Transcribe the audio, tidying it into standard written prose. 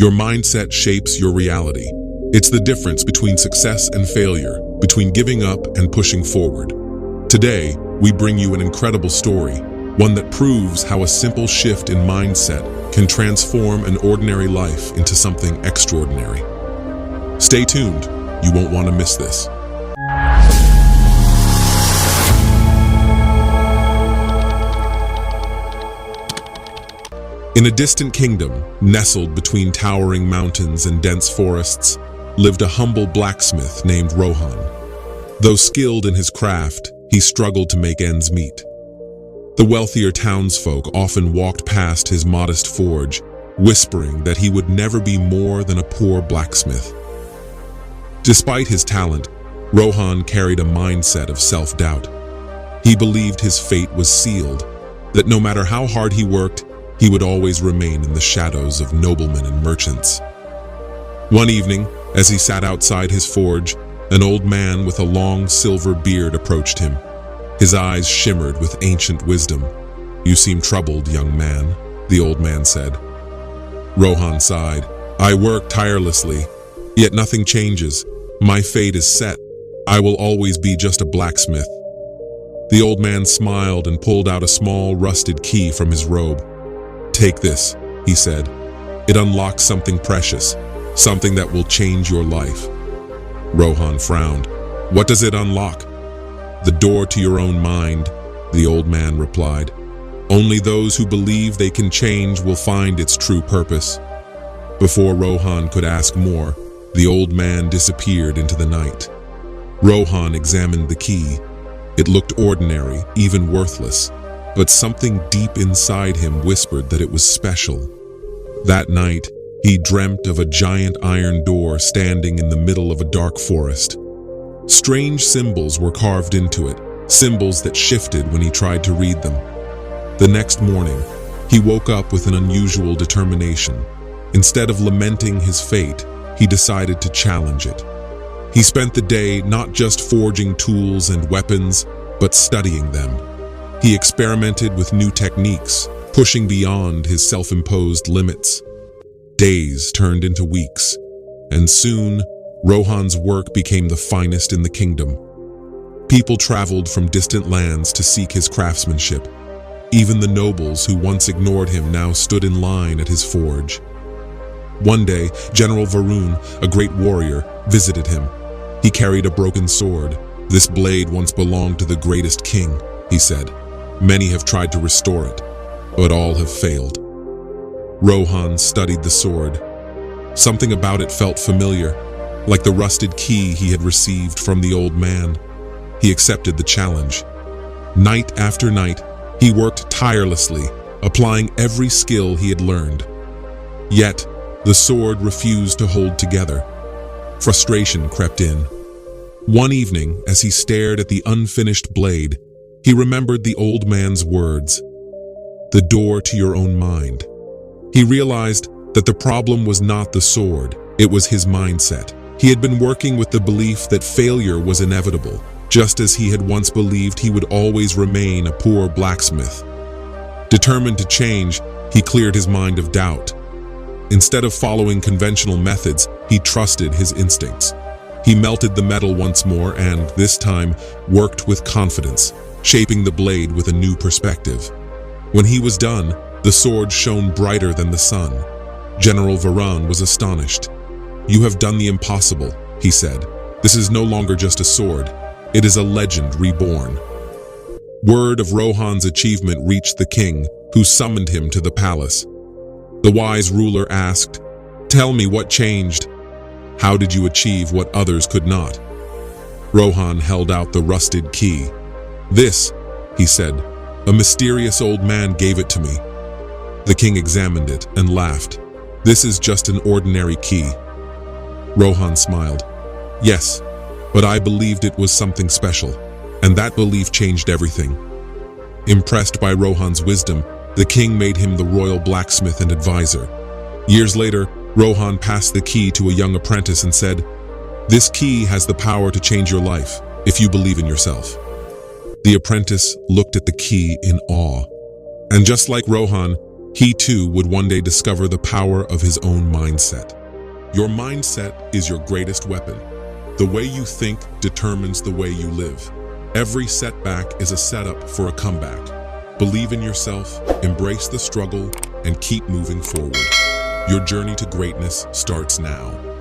Your mindset shapes your reality. It's the difference between success and failure, between giving up and pushing forward. Today, we bring you an incredible story, one that proves how a simple shift in mindset can transform an ordinary life into something extraordinary. Stay tuned, you won't want to miss this. In a distant kingdom, nestled between towering mountains and dense forests, lived a humble blacksmith named Rohan. Though skilled in his craft, he struggled to make ends meet. The wealthier townsfolk often walked past his modest forge, whispering that he would never be more than a poor blacksmith. Despite his talent, Rohan carried a mindset of self-doubt. He believed his fate was sealed, that no matter how hard he worked, he would always remain in the shadows of noblemen and merchants. One evening, as he sat outside his forge, an old man with a long silver beard approached him. His eyes shimmered with ancient wisdom. "You seem troubled, young man," the old man said. Rohan sighed. "I work tirelessly, yet nothing changes. My fate is set. I will always be just a blacksmith." The old man smiled and pulled out a small rusted key from his robe. "Take this," he said. "It unlocks something precious, something that will change your life." Rohan frowned. "What does it unlock?" "The door to your own mind," the old man replied. "Only those who believe they can change will find its true purpose." Before Rohan could ask more, the old man disappeared into the night. Rohan examined the key. It looked ordinary, even worthless, but something deep inside him whispered that it was special. That night, he dreamt of a giant iron door standing in the middle of a dark forest. Strange symbols were carved into it, symbols that shifted when he tried to read them. The next morning, he woke up with an unusual determination. Instead of lamenting his fate, he decided to challenge it. He spent the day not just forging tools and weapons, but studying them. He experimented with new techniques, pushing beyond his self-imposed limits. Days turned into weeks, and soon, Rohan's work became the finest in the kingdom. People traveled from distant lands to seek his craftsmanship. Even the nobles who once ignored him now stood in line at his forge. One day, General Varun, a great warrior, visited him. He carried a broken sword. "This blade once belonged to the greatest king," he said. "Many have tried to restore it, but all have failed." Rohan studied the sword. Something about it felt familiar, like the rusted key he had received from the old man. He accepted the challenge. Night after night, he worked tirelessly, applying every skill he had learned. Yet, the sword refused to hold together. Frustration crept in. One evening, as he stared at the unfinished blade, he remembered the old man's words, "The door to your own mind." He realized that the problem was not the sword, it was his mindset. He had been working with the belief that failure was inevitable, just as he had once believed he would always remain a poor blacksmith. Determined to change, he cleared his mind of doubt. Instead of following conventional methods, he trusted his instincts. He melted the metal once more and, this time, worked with confidence, shaping the blade with a new perspective. When he was done, the sword shone brighter than the sun. General Varun was astonished. "You have done the impossible," he said. "This is no longer just a sword. It is a legend reborn." Word of Rohan's achievement reached the king, who summoned him to the palace. The wise ruler asked, "Tell me what changed. How did you achieve what others could not?" Rohan held out the rusted key. "This," he said, "a mysterious old man gave it to me." The king examined it and laughed. "This is just an ordinary key." Rohan smiled. "Yes, but I believed it was something special, and that belief changed everything." Impressed by Rohan's wisdom, the king made him the royal blacksmith and advisor. Years later, Rohan passed the key to a young apprentice and said, "This key has the power to change your life, if you believe in yourself." The apprentice looked at the key in awe. And just like Rohan, He too would one day discover the power of his own mindset. Your mindset is your greatest weapon. The way you think determines the way you live. Every setback is a setup for a comeback. Believe in yourself, embrace the struggle, and keep moving forward. Your journey to greatness starts now.